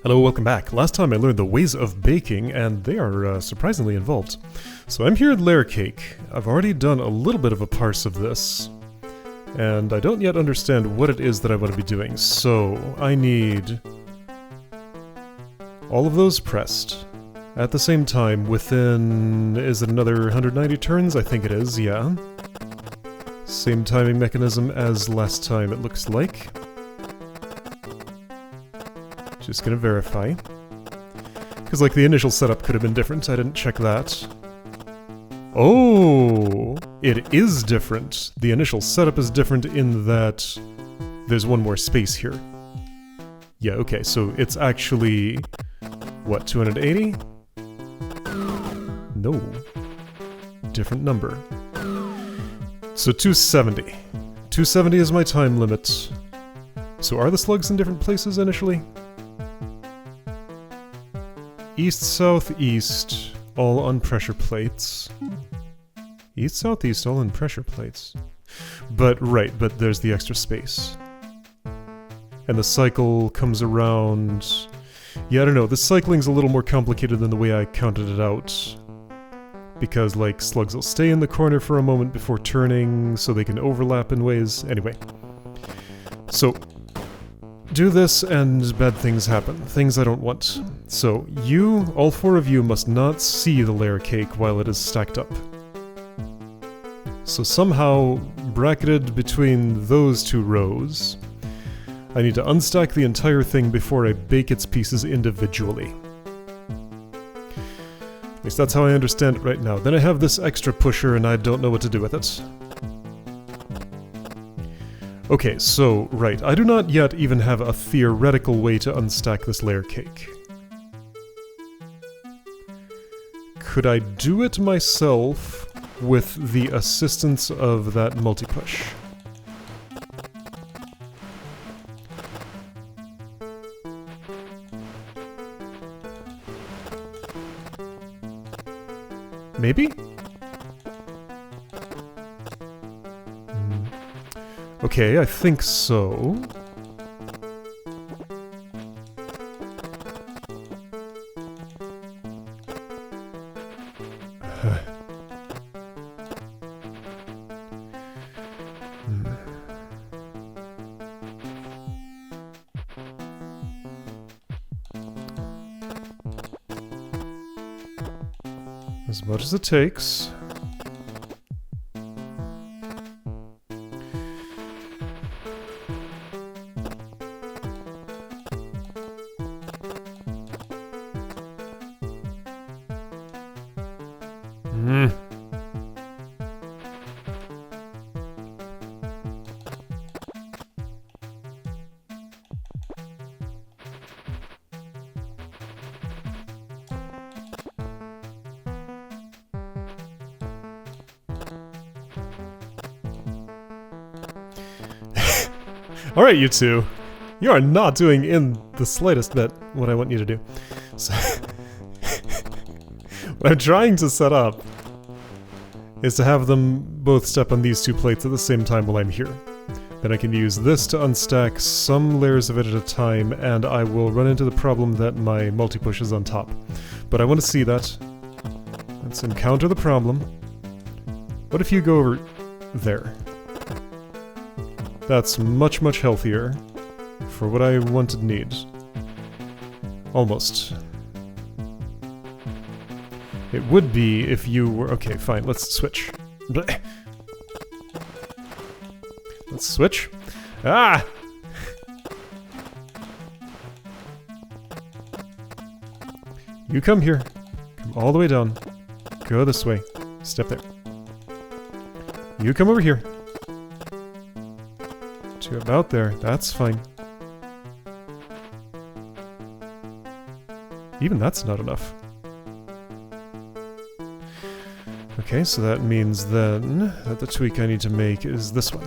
Hello, welcome back. Last time I learned the ways of baking, and they are surprisingly involved. So I'm here at layer cake. I've already done a little bit of a parse of this, and I don't yet understand what it is that I want to be doing. So I need all of those pressed at the same time within, is it another 190 turns? I think it is, yeah. Same timing mechanism as last time, it looks like. Just gonna verify. Because, like, the initial setup could have been different. I didn't check that. Oh! It is different. The initial setup is different in that there's one more space here. Yeah, okay, so it's actually... what, 280? No. Different number. So 270. 270 is my time limit. So are the slugs in different places initially? East, south, east, all on pressure plates. East, south, east, all on pressure plates. But, right, but there's the extra space. And the cycle comes around... Yeah, I don't know, the cycling's a little more complicated than the way I counted it out. Because, like, slugs will stay in the corner for a moment before turning, so they can overlap in ways. Anyway. So... do this and bad things happen. Things I don't want. So, you, all four of you, must not see the layer cake while it is stacked up. So somehow, bracketed between those two rows, I need to unstack the entire thing before I bake its pieces individually. At least that's how I understand it right now. Then I have this extra pusher and I don't know what to do with it. Okay, so, right, I do not yet even have a theoretical way to unstack this layer cake. Could I do it myself with the assistance of that multi-push? Maybe? Okay, I think so. As much as it takes. Alright, you two. You are not doing in the slightest bit what I want you to do. So what I'm trying to set up is to have them both step on these two plates at the same time while I'm here. Then I can use this to unstack some layers of it at a time, and I will run into the problem that my multi-push is on top. But I want to see that. Let's encounter the problem. What if you go over there? That's much, much healthier for what I want and need. Almost. It would be if you were... Okay, fine, let's switch. Let's switch. Ah! You come here. Come all the way down. Go this way. Step there. You come over here. To about there. That's fine. Even that's not enough. Okay, so that means then that the tweak I need to make is this one.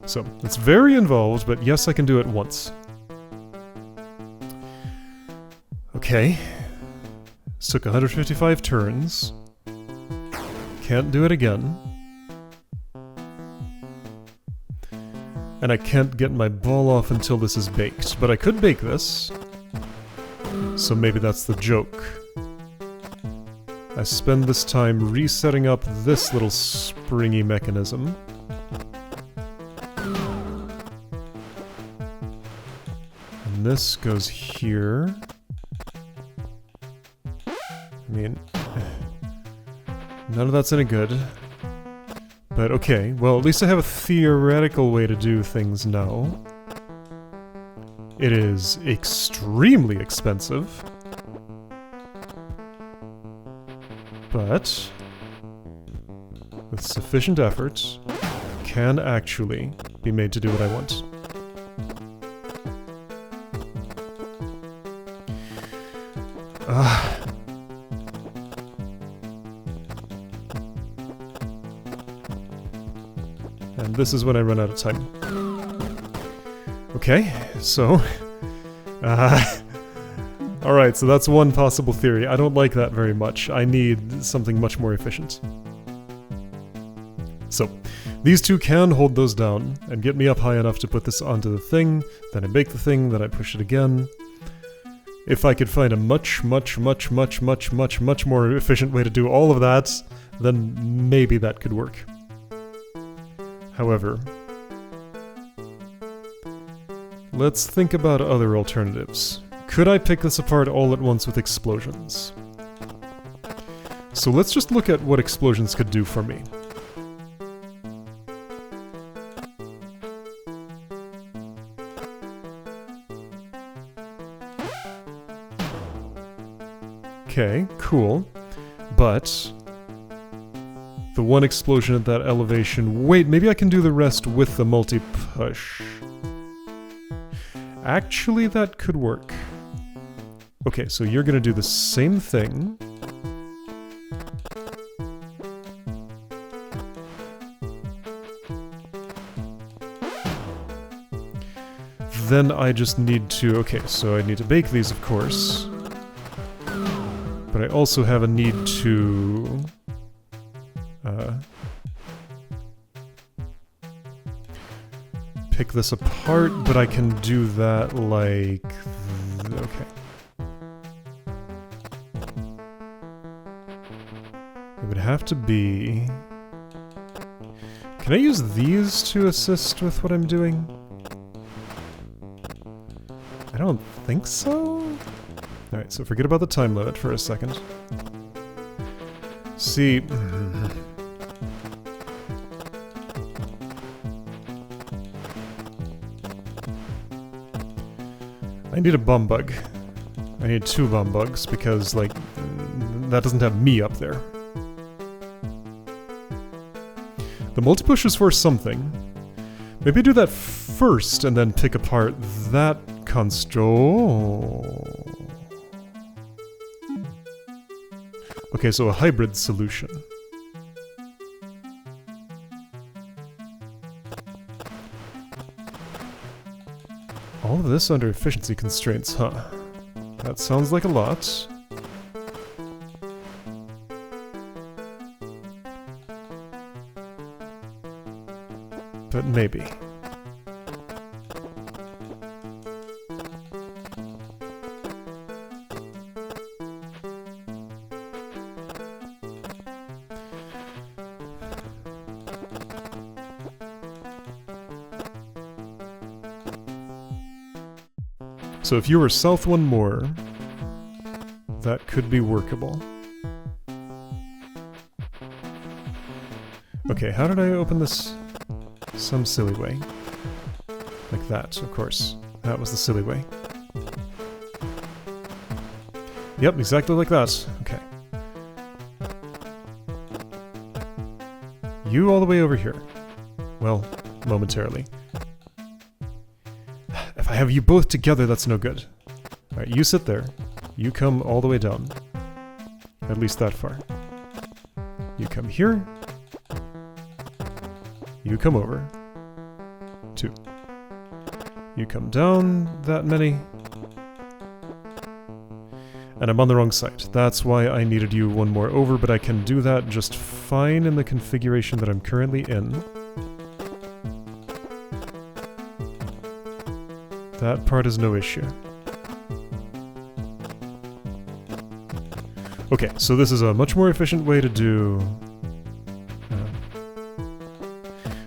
So, it's very involved, but yes, I can do it once. Okay. This took 155 turns. Can't do it again. And I can't get my ball off until this is baked. But I could bake this. So maybe that's the joke. I spend this time resetting up this little springy mechanism. And this goes here. I mean, none of that's any good. But okay, well, at least I have a theoretical way to do things now. It is extremely expensive. But with sufficient effort, can actually be made to do what I want. And this is when I run out of time. Okay, so... Alright, so that's one possible theory. I don't like that very much. I need something much more efficient. So, these two can hold those down and get me up high enough to put this onto the thing, then I bake the thing, then I push it again. If I could find a much more efficient way to do all of that, then maybe that could work. However, let's think about other alternatives. Could I pick this apart all at once with explosions? So let's just look at what explosions could do for me. Okay, cool. But the one explosion at that elevation... Wait, maybe I can do the rest with the multi-push. Actually, that could work. Okay, so you're gonna do the same thing. Then I just need to... Okay, so I need to bake these, of course. But I also have a need to... pick this apart, but I can do that like... Okay. It would have to be... Can I use these to assist with what I'm doing? I don't think so? Alright, so forget about the time limit for a second. See... I need a bum bug. I need 2 bum bugs because, like, that doesn't have me up there. The multi-push is for something. Maybe do that first and then pick apart that construct. Okay, so a hybrid solution. All of this under efficiency constraints, huh? That sounds like a lot. But maybe. So if you were south one more, that could be workable. Okay, how did I open this? Some silly way. Like that, of course. That was the silly way. Yep, exactly like that. Okay. You all the way over here. Well, momentarily. If I have you both together, that's no good. Alright, you sit there. You come all the way down. At least that far. You come here. You come over. 2. You come down that many. And I'm on the wrong side. That's why I needed you one more over, but I can do that just fine in the configuration that I'm currently in. That part is no issue. Okay, so this is a much more efficient way to do...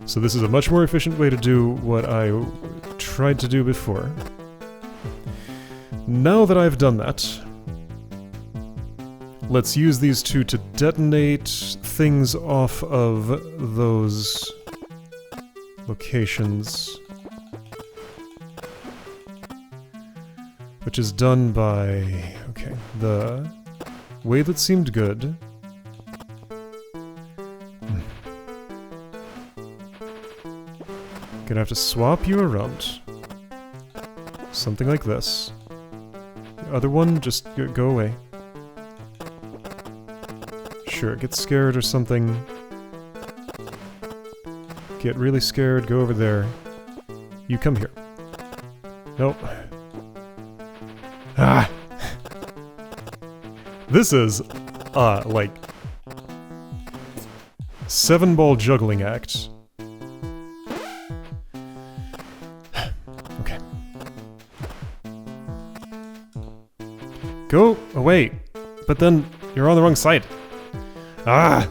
So this is a much more efficient way to do what I tried to do before. Now that I've done that, let's use these two to detonate things off of those locations. Which is done by... okay, the way that seemed good. Gonna have to swap you around. Something like this. The other one, just go away. Sure, get scared or something. Get really scared, go over there. You come here. Nope. Ah! This is, like... 7-ball juggling act. Okay. Go away! But then, you're on the wrong side. Ah!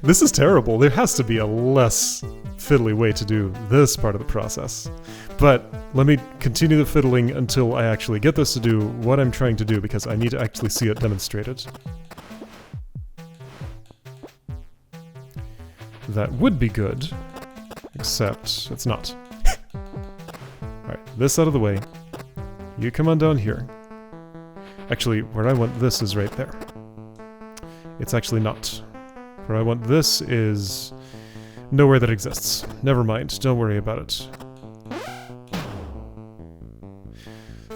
This is terrible. There has to be a less fiddly way to do this part of the process. But let me continue the fiddling until I actually get this to do what I'm trying to do, because I need to actually see it demonstrated. That would be good, except it's not. Alright, this out of the way. You come on down here. Actually, where I want this is right there. It's actually not. Where I want this is nowhere that exists. Never mind, don't worry about it.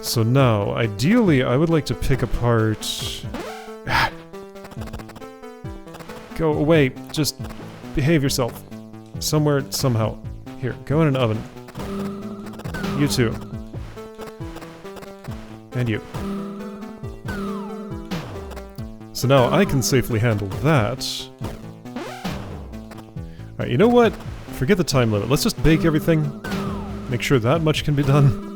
So now, ideally, I would like to pick apart... Go away, just behave yourself. Somewhere, somehow. Here, go in an oven. You too. And you. So now I can safely handle that. Alright, you know what? Forget the time limit. Let's just bake everything. Make sure that much can be done.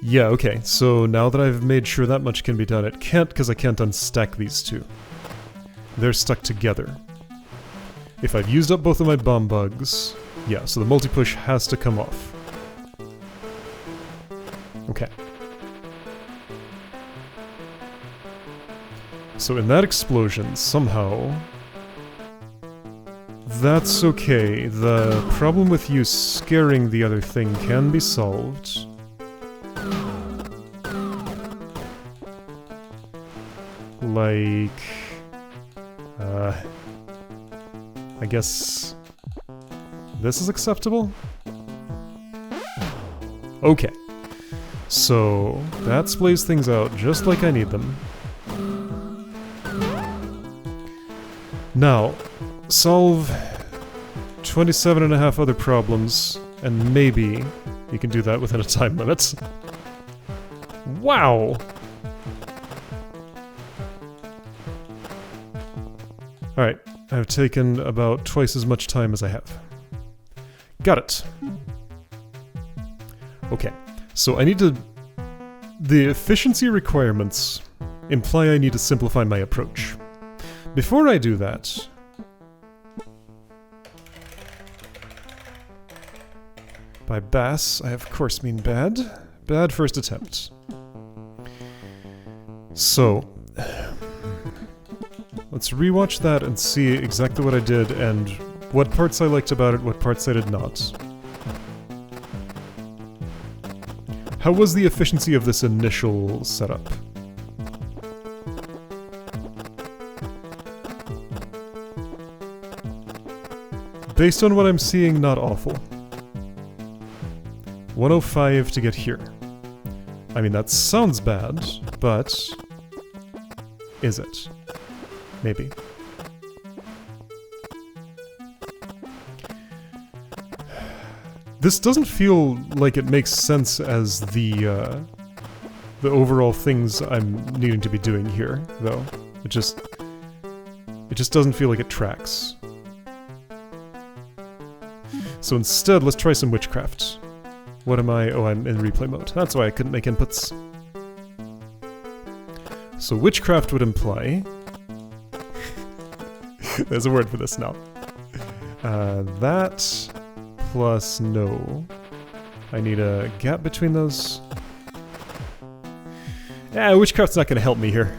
Yeah, okay. So now that I've made sure that much can be done, it can't because I can't unstack these two. They're stuck together. If I've used up both of my bomb bugs... Yeah, so the multi-push has to come off. Okay. So in that explosion, somehow... That's okay. The problem with you scaring the other thing can be solved. Like... I guess... This is acceptable? Okay. So, that splays things out just like I need them. Now, solve 27.5 other problems, and maybe you can do that within a time limit. Wow! Alright, I've taken about twice as much time as I have. Got it. Okay, so I need to... The efficiency requirements imply I need to simplify my approach. Before I do that... By bass, I of course mean bad. Bad first attempt. So... Let's rewatch that and see exactly what I did and what parts I liked about it, what parts I did not. How was the efficiency of this initial setup? Based on what I'm seeing, not awful. 105 to get here. I mean, that sounds bad, but... Is it? Maybe. This doesn't feel like it makes sense as the overall things I'm needing to be doing here, though. It just doesn't feel like it tracks. So instead, let's try some witchcraft. What am I? Oh, I'm in replay mode. That's why I couldn't make inputs. So witchcraft would imply... There's a word for this now. That plus no. I need a gap between those. Yeah, witchcraft's not going to help me here.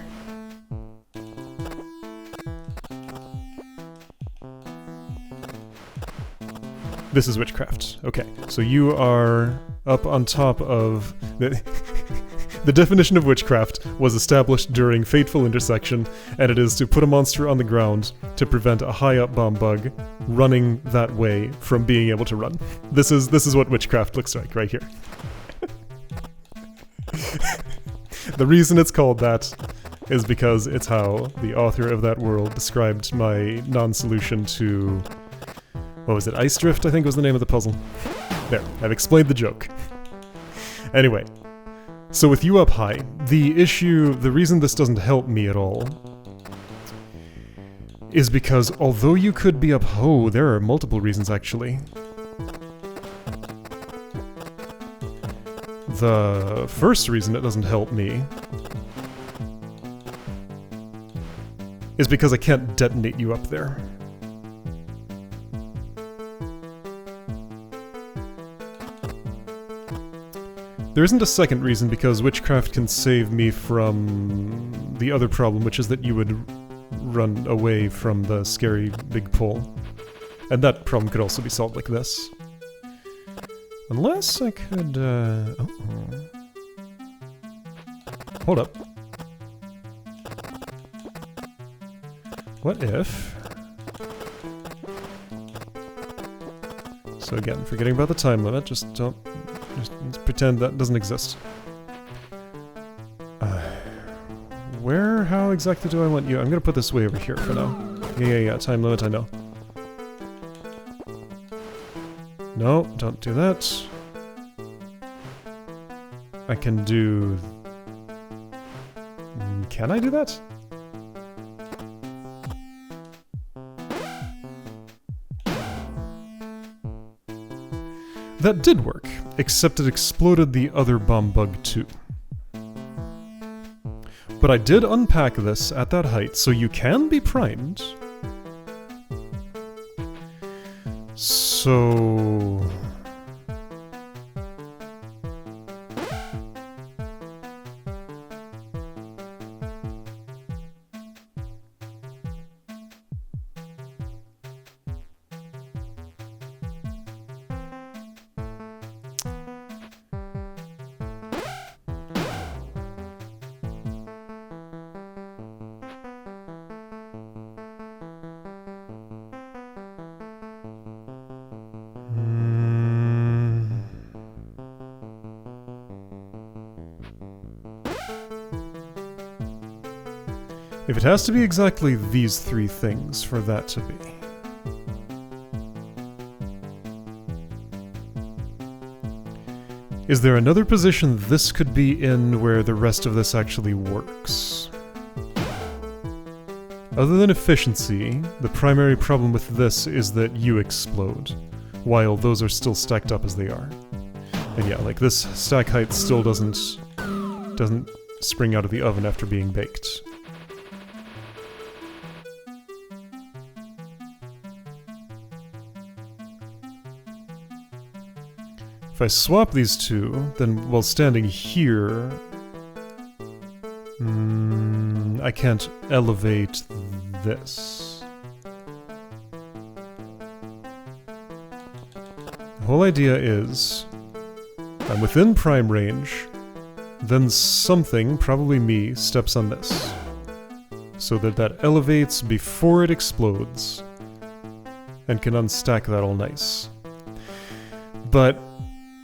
This is witchcraft. Okay, so you are up on top of... The definition of witchcraft was established during Fateful Intersection, and it is to put a monster on the ground to prevent a high-up bomb bug running that way from being able to run. This is what witchcraft looks like right here. The reason it's called that is because it's how the author of that world described my non-solution to... What was it? Ice Drift, I think was the name of the puzzle. There, I've explained the joke. Anyway, so with you up high, the reason this doesn't help me at all is because although you could be up... Oh, there are multiple reasons actually. The first reason it doesn't help me is because I can't detonate you up there. There isn't a second reason because witchcraft can save me from the other problem, which is that you would run away from the scary big pole. And that problem could also be solved like this. Unless I could, Hold up. What if... So again, forgetting about the time limit, just pretend that doesn't exist. How exactly do I want you? I'm gonna put this way over here for now. Yeah, time limit, I know. No, don't do that. I can do... Can I do that? That did work, except it exploded the other bomb bug too. But I did unpack this at that height, so you can be primed. So... If it has to be exactly these three things for that to be. Is there another position this could be in where the rest of this actually works? Other than efficiency, the primary problem with this is that you explode, while those are still stacked up as they are. And yeah, like this stack height still doesn't spring out of the oven after being baked. If I swap these two, then while standing here, I can't elevate this. The whole idea is, I'm within prime range, then something, probably me, steps on this. So that elevates before it explodes, and can unstack that all nice. But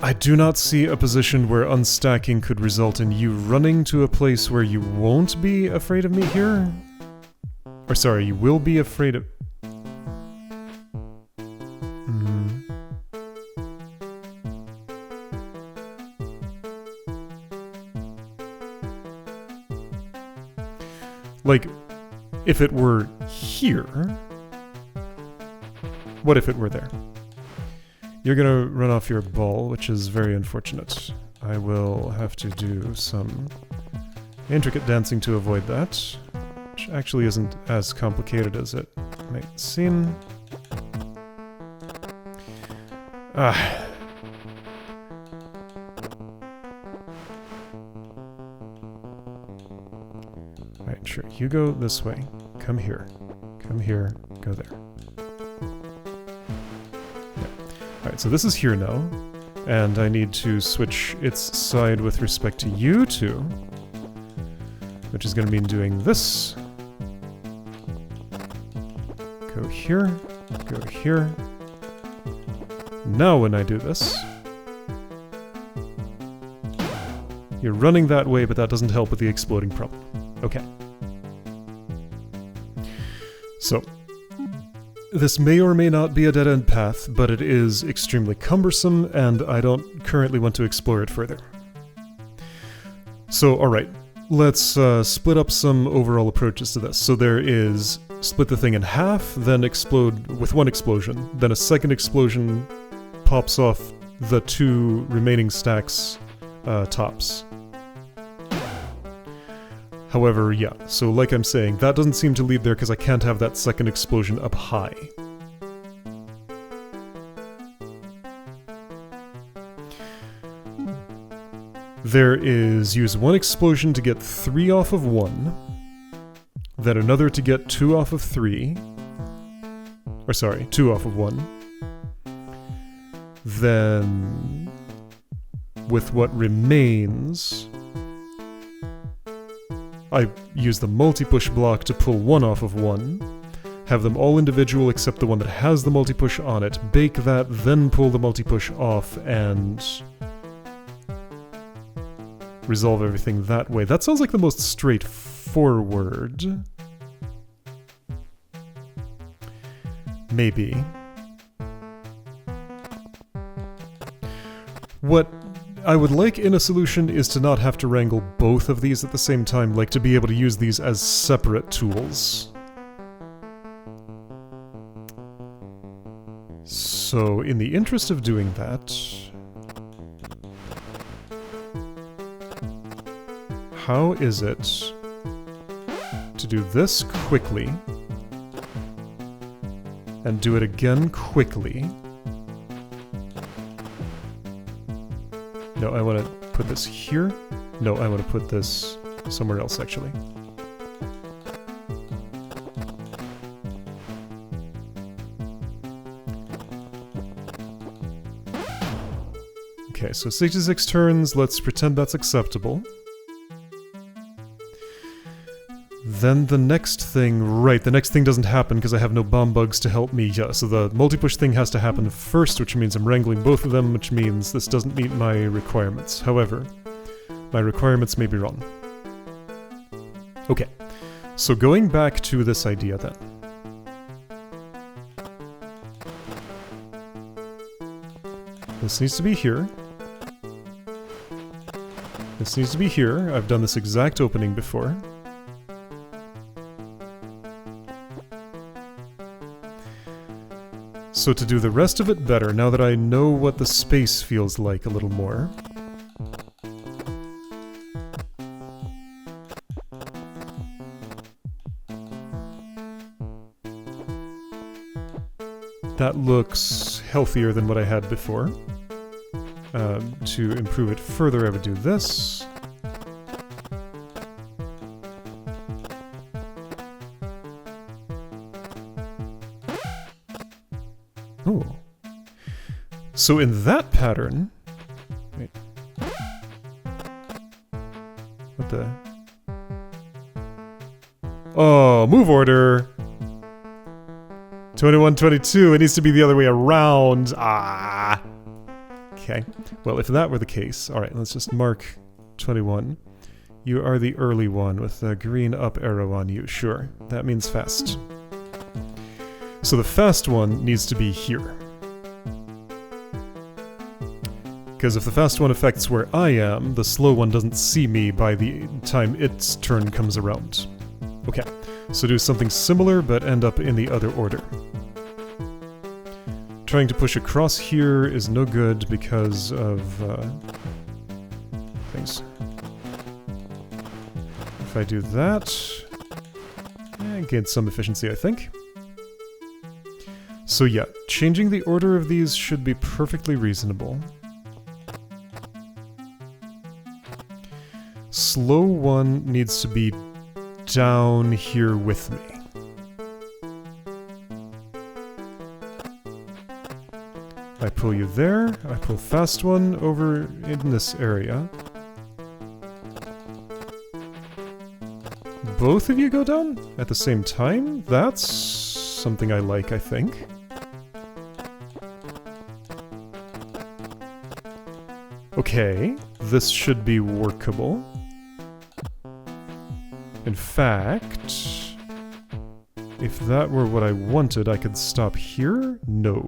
I do not see a position where unstacking could result in you running to a place where you won't be afraid of me here? Or sorry, you will be afraid of... Like, if it were here... What if it were there? You're gonna run off your ball, which is very unfortunate. I will have to do some intricate dancing to avoid that, which actually isn't as complicated as it might seem. Ah. Alright, sure. You go this way. Come here. Come here. Go there. Yeah. Alright, so this is here now. And I need to switch its side with respect to you two. Which is going to mean doing this. Go here. Go here. Now when I do this... You're running that way, but that doesn't help with the exploding problem. Okay. So, this may or may not be a dead-end path, but it is extremely cumbersome, and I don't currently want to explore it further. So, alright, let's split up some overall approaches to this. So there is split the thing in half, then explode with one explosion, then a second explosion pops off the two remaining stacks tops. However, yeah, so like I'm saying, that doesn't seem to lead there because I can't have that second explosion up high. There is use one explosion to get 3 off of 1, then another to get 2 off of 3, or sorry, 2 off of 1, then with what remains... I use the multi-push block to pull 1 off of 1, have them all individual except the one that has the multi-push on it, bake that, then pull the multi-push off, and resolve everything that way. That sounds like the most straightforward. Maybe. What I would like in a solution is to not have to wrangle both of these at the same time, like to be able to use these as separate tools. So, in the interest of doing that, how is it to do this quickly and do it again quickly? No, I want to put this here. No, I want to put this somewhere else, actually. Okay, so 66 turns, let's pretend that's acceptable. Then the next thing, right, the next thing doesn't happen because I have no bomb bugs to help me. Yeah, so the multi-push thing has to happen first, which means I'm wrangling both of them, which means this doesn't meet my requirements. However, my requirements may be wrong. Okay, so going back to this idea then. This needs to be here. This needs to be here. I've done this exact opening before. So to do the rest of it better, now that I know what the space feels like a little more... That looks healthier than what I had before. To improve it further, I would do this. Oh. So in that pattern... Wait. What the... Oh, move order! 21, 22, it needs to be the other way around. Ah! Okay. Well, if that were the case... Alright, let's just mark 21. You are the early one with the green up arrow on you. Sure, that means fast. So the fast one needs to be here. Because if the fast one affects where I am, the slow one doesn't see me by the time its turn comes around. Okay, so do something similar, but end up in the other order. Trying to push across here is no good because of things. If I do that, gain some efficiency, I think. So yeah, changing the order of these should be perfectly reasonable. Slow one needs to be down here with me. I pull you there, I pull fast one over in this area. Both of you go down at the same time? That's something I like, I think. Okay, this should be workable. In fact, if that were what I wanted, I could stop here? No.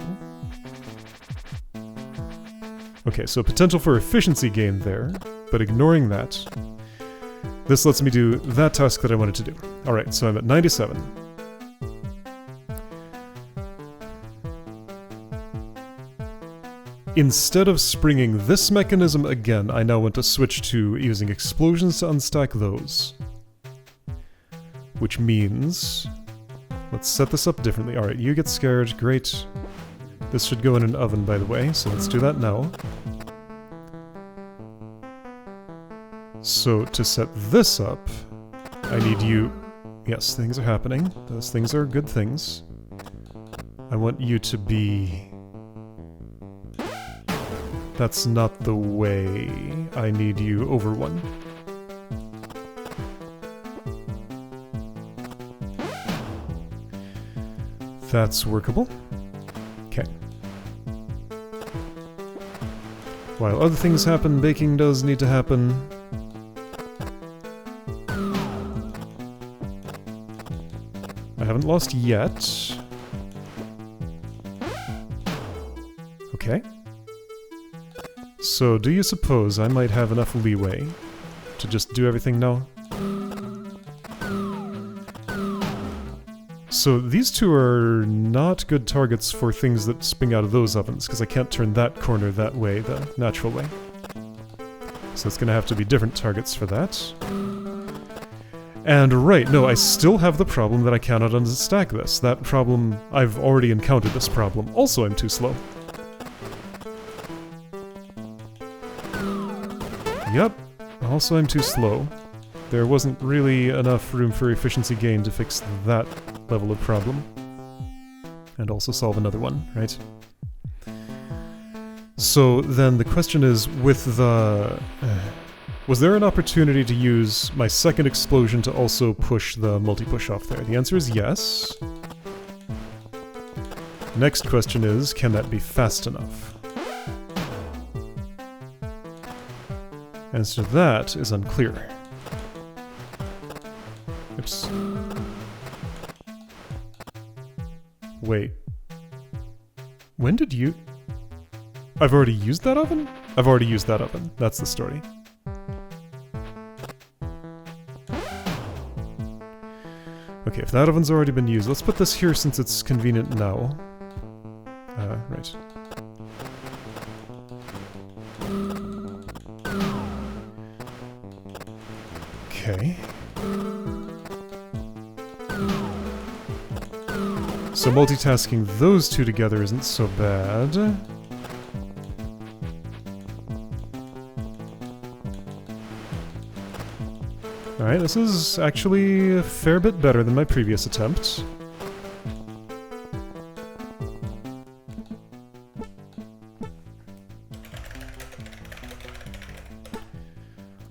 Okay, so potential for efficiency gain there, but ignoring that, this lets me do that task that I wanted to do. Alright, so I'm at 97. Instead of springing this mechanism again, I now want to switch to using explosions to unstack those. Which means... let's set this up differently. Alright, you get scared, great. This should go in an oven, by the way, so let's do that now. So, to set this up, I need you... yes, things are happening. Those things are good things. I want you to be... that's not the way. I need you over one. That's workable. Okay. While other things happen, baking does need to happen. I haven't lost yet. Okay. So, do you suppose I might have enough leeway to just do everything now? So, these two are not good targets for things that spring out of those ovens, because I can't turn that corner that way, the natural way. So it's gonna have to be different targets for that. And right, no, I still have the problem that I cannot unstack this. That problem, I've already encountered this problem. Also, I'm too slow. Yep, also I'm too slow. There wasn't really enough room for efficiency gain to fix that level of problem. And also solve another one, right? So then the question is, with the... was there an opportunity to use my second explosion to also push the multi-push off there? The answer is yes. Next question is, can that be fast enough? Answer to that is unclear. Oops. Wait. When did you... I've already used that oven? I've already used that oven. That's the story. Okay, if that oven's already been used, let's put this here since it's convenient now. Right. Okay. So multitasking those two together isn't so bad. Alright, this is actually a fair bit better than my previous attempt.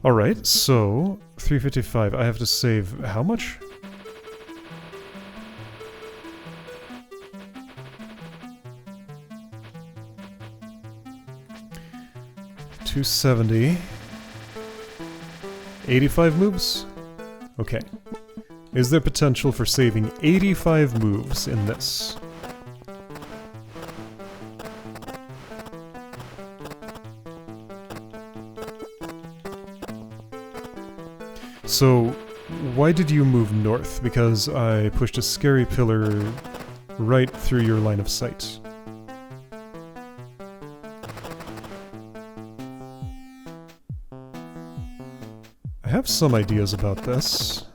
Alright, so 355. I have to save how much? $270. 85 moves? Okay. Is there potential for saving 85 moves in this? So, why did you move north? Because I pushed a scary pillar right through your line of sight. I have some ideas about this.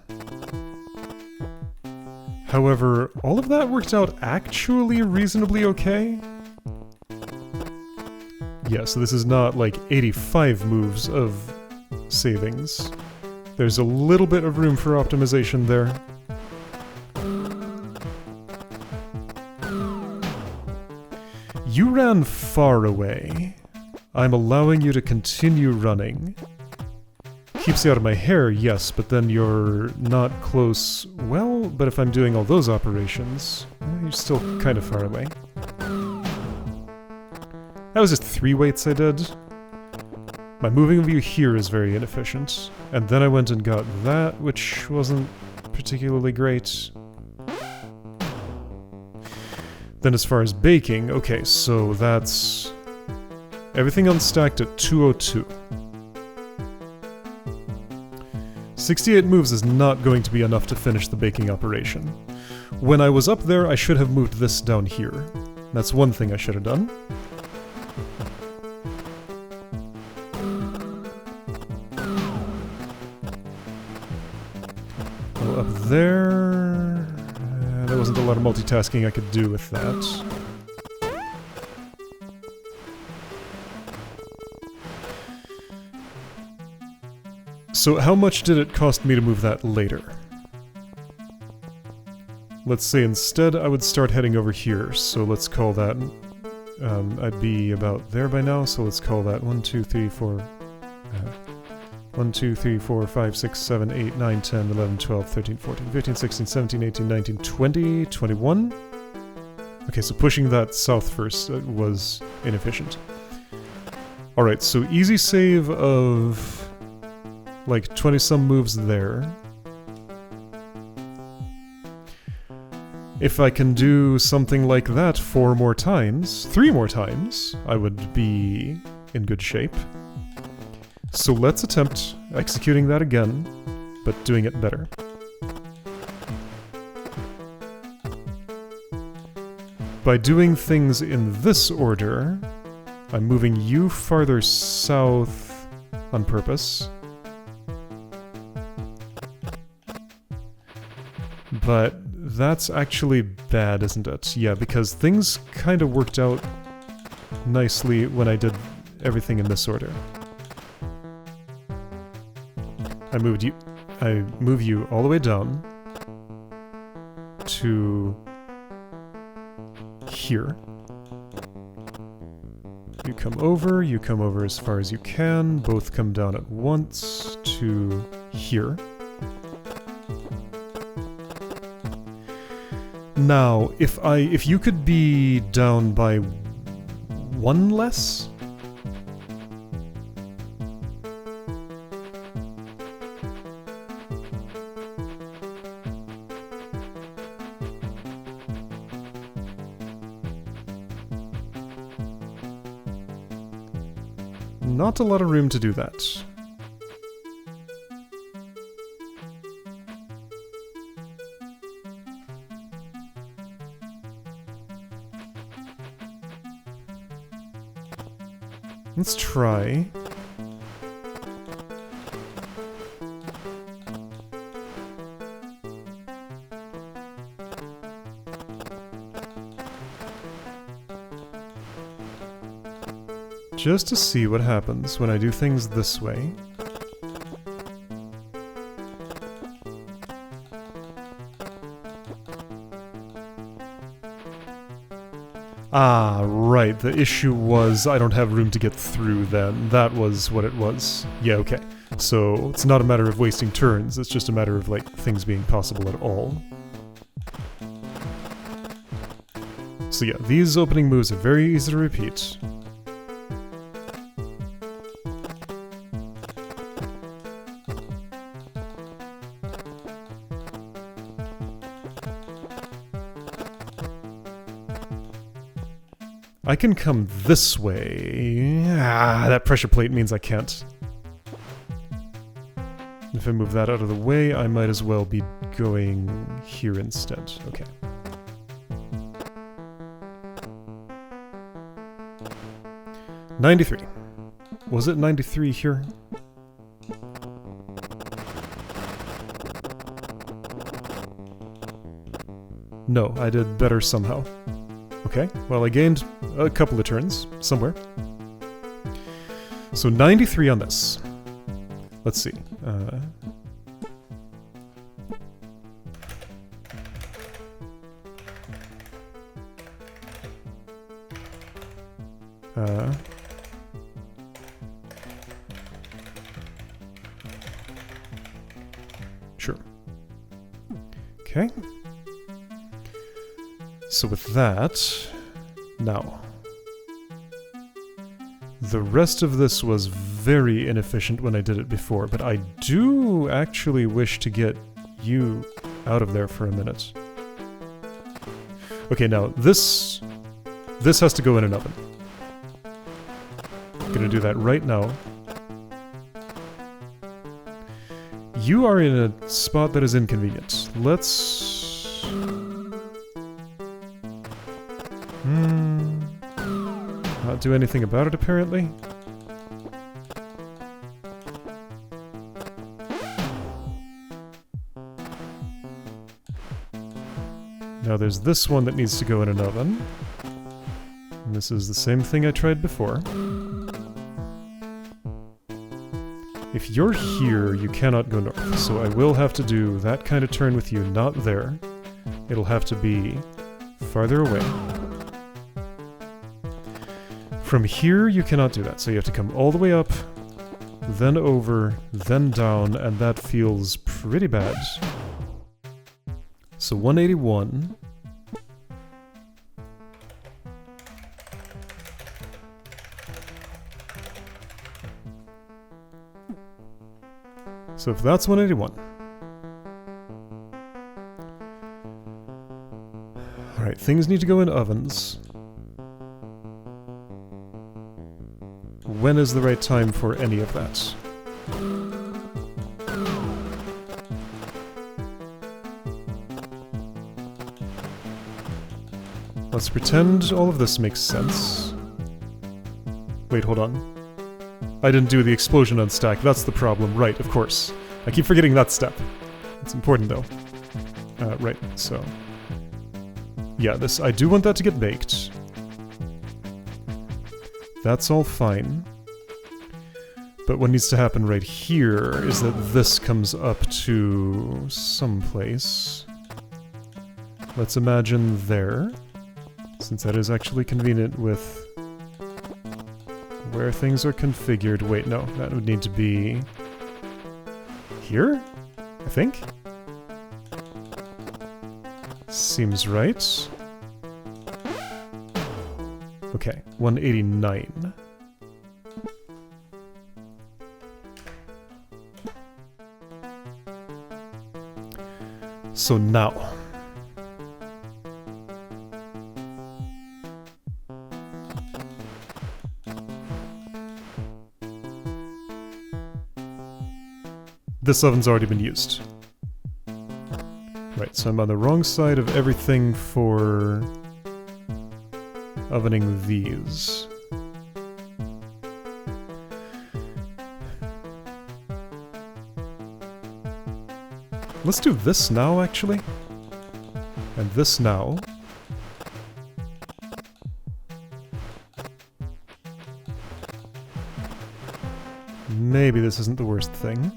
However, all of that worked out actually reasonably okay. Yeah, so this is not like 85 moves of savings. There's a little bit of room for optimization there. You ran far away. I'm allowing you to continue running. Keeps you out of my hair, yes, but then you're not close. Well, but if I'm doing all those operations, you're still kind of far away. That was just 3 weights I did. My moving of you here is very inefficient. And then I went and got that, which wasn't particularly great. Then as far as baking, okay, so that's everything unstacked at 202. 68 moves is not going to be enough to finish the baking operation. When I was up there, I should have moved this down here. That's one thing I should have done. Go up there. There wasn't a lot of multitasking I could do with that. So how much did it cost me to move that later? Let's say instead I would start heading over here, so let's call that... I'd be about there by now, so let's call that 1, 2, 3, 4... 1, 2, 3, 4, 5, 6, 7, 8, 9, 10, 11, 12, 13, 14, 15, 16, 17, 18, 19, 20, 21? Okay, so pushing that south first was inefficient. Alright, so easy save of... like 20-some moves there. If I can do something like that 4 more times, 3 more times, I would be in good shape. So let's attempt executing that again, but doing it better. By doing things in this order, I'm moving you farther south on purpose. But that's actually bad, isn't it? Yeah, because things kind of worked out nicely when I did everything in this order. I move you all the way down to here. You come over as far as you can, both come down at once to here. Now, if you could be down by 1 less? Not a lot of room to do that. Let's try. Just to see what happens when I do things this way. Ah, right. The issue was I don't have room to get through then. That was what it was. Yeah, okay. So it's not a matter of wasting turns, it's just a matter of, like, things being possible at all. So yeah, these opening moves are very easy to repeat. I can come this way. Ah, that pressure plate means I can't. If I move that out of the way, I might as well be going here instead. Okay. $93. Was it 93 here? No, I did better somehow. Okay, well I gained a couple of turns, somewhere. So 93 on this. Let's see. Sure. Okay. So with that, now, the rest of this was very inefficient when I did it before, but I do actually wish to get you out of there for a minute. Okay, now this has to go in an oven. I'm gonna do that right now. You are in a spot that is inconvenient. Let's... not do anything about it, apparently. Now there's this one that needs to go in an oven. And this is the same thing I tried before. If you're here, you cannot go north, so I will have to do that kind of turn with you, not there. It'll have to be farther away. From here, you cannot do that, so you have to come all the way up, then over, then down, and that feels pretty bad. So 181. So if that's 181. Alright, things need to go in ovens. When is the right time for any of that? Let's pretend all of this makes sense. Wait, hold on. I didn't do the explosion unstack, that's the problem. Right, of course. I keep forgetting that step. It's important, though. Right, so... yeah, this, I do want that to get baked. That's all fine. But what needs to happen right here is that this comes up to someplace. Let's imagine there, since that is actually convenient with where things are configured. Wait, no, that would need to be here, I think? Seems right. Okay, 189. So now. This oven's already been used. Right, so I'm on the wrong side of everything for ovening these. Let's do this now, actually. And this now. Maybe this isn't the worst thing.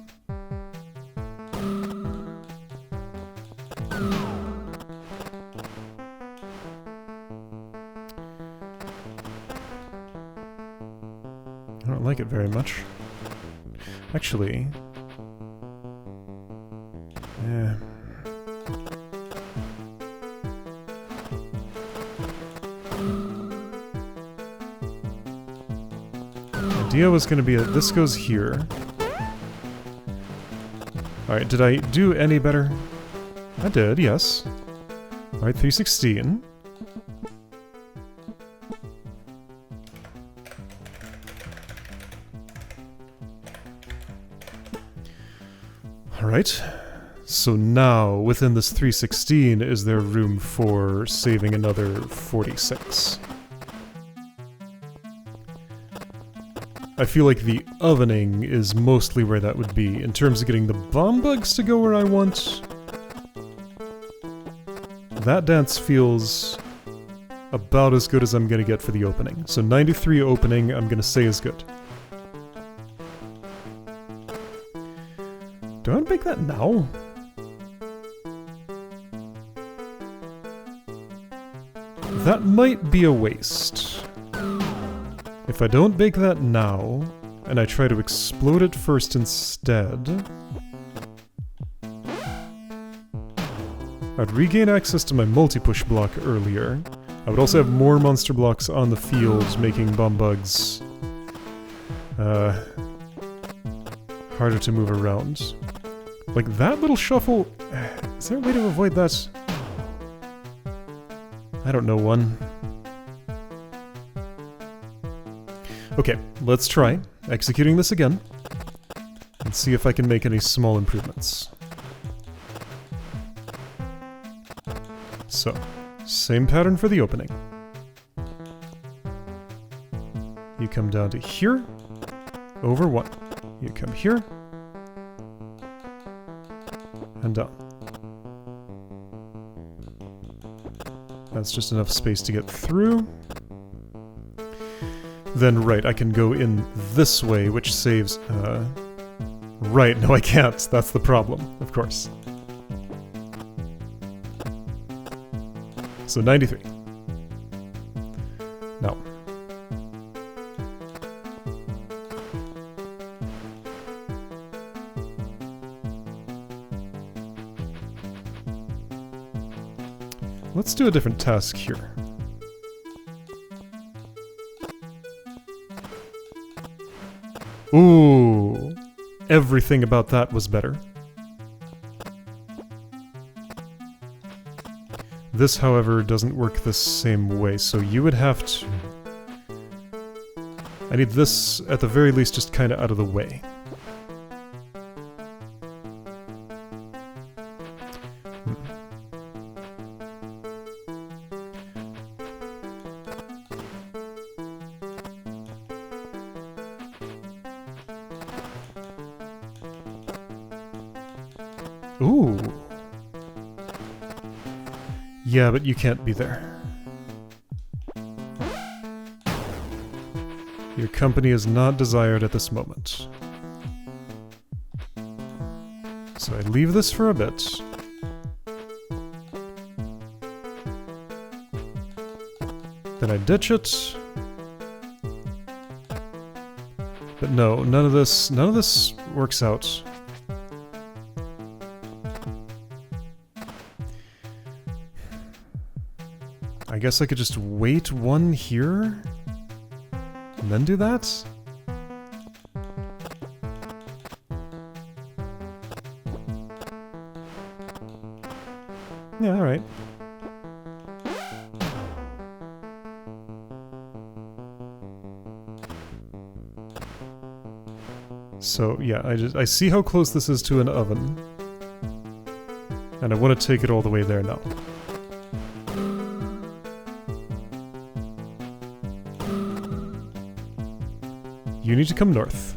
I don't like it very much. Actually... yeah. Idea was going to be that this goes here. Alright, did I do any better? I did, yes. Alright, 316. Alright, so now within this 316 is there room for saving another 46. I feel like the ovening is mostly where that would be. In terms of getting the bomb bugs to go where I want, that dance feels about as good as I'm gonna get for the opening. So 93 opening, I'm gonna say is good. Do I want to bake that now? That might be a waste. If I don't bake that now, and I try to explode it first instead, I'd regain access to my multi-push block earlier. I would also have more monster blocks on the field, making bomb bugs harder to move around. Like, that little shuffle... Is there a way to avoid that? I don't know one. Okay, let's try executing this again and see if I can make any small improvements. So, same pattern for the opening. You come down to here, over 1. You come here, and down. That's just enough space to get through. Then, right, I can go in this way, which saves... Right, no I can't. That's the problem, of course. So 93. Now. Let's do a different task here. Ooh, everything about that was better. This, however, doesn't work the same way, so you would have to... I need this, at the very least, just kind of out of the way. Ooh. Yeah, but you can't be there. Your company is not desired at this moment. So I leave this for a bit. Then I ditch it. But no, none of this works out. I guess I could just wait 1 here, and then do that? Yeah, alright. So, yeah, I see how close this is to an oven, and I want to take it all the way there now. You need to come north.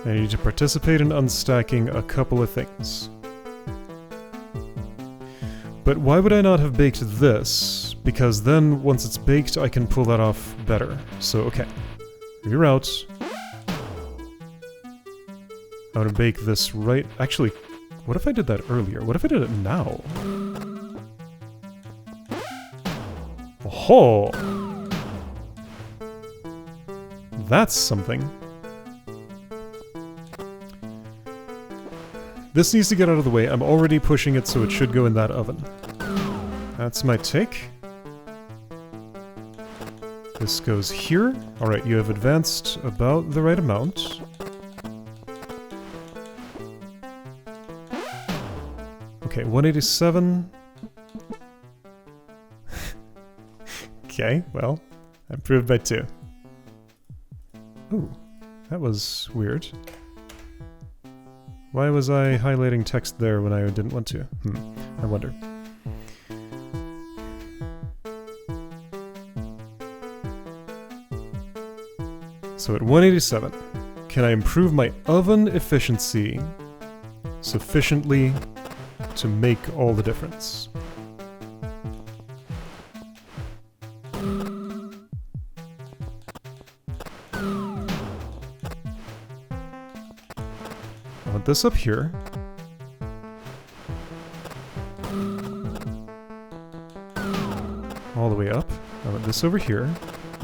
I need to participate in unstacking a couple of things. But why would I not have baked this? Because then, once it's baked, I can pull that off better. So, okay. Reroute. I want to bake this right... Actually, what if I did that earlier? What if I did it now? Oh! That's something. This needs to get out of the way. I'm already pushing it, so it should go in that oven. That's my take. This goes here. Alright, you have advanced about the right amount. Okay, 187. Okay, well, I improved by 2. Ooh, that was weird. Why was I highlighting text there when I didn't want to? I wonder. So at 187, can I improve my oven efficiency sufficiently to make all the difference. I want this up here. All the way up. I want this over here.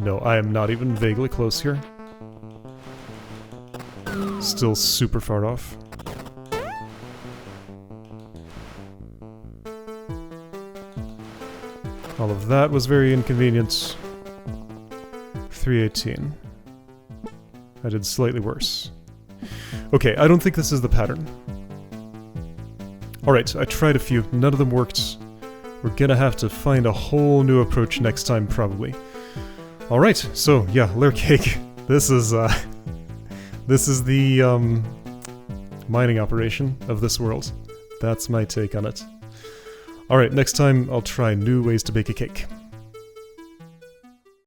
No, I am not even vaguely close here. Still super far off. All of that was very inconvenient. 318. I did slightly worse. Okay, I don't think this is the pattern. Alright, I tried a few. None of them worked. We're gonna have to find a whole new approach next time, probably. Alright, so, yeah, layer cake. This is the, mining operation of this world. That's my take on it. Alright, next time I'll try new ways to bake a cake.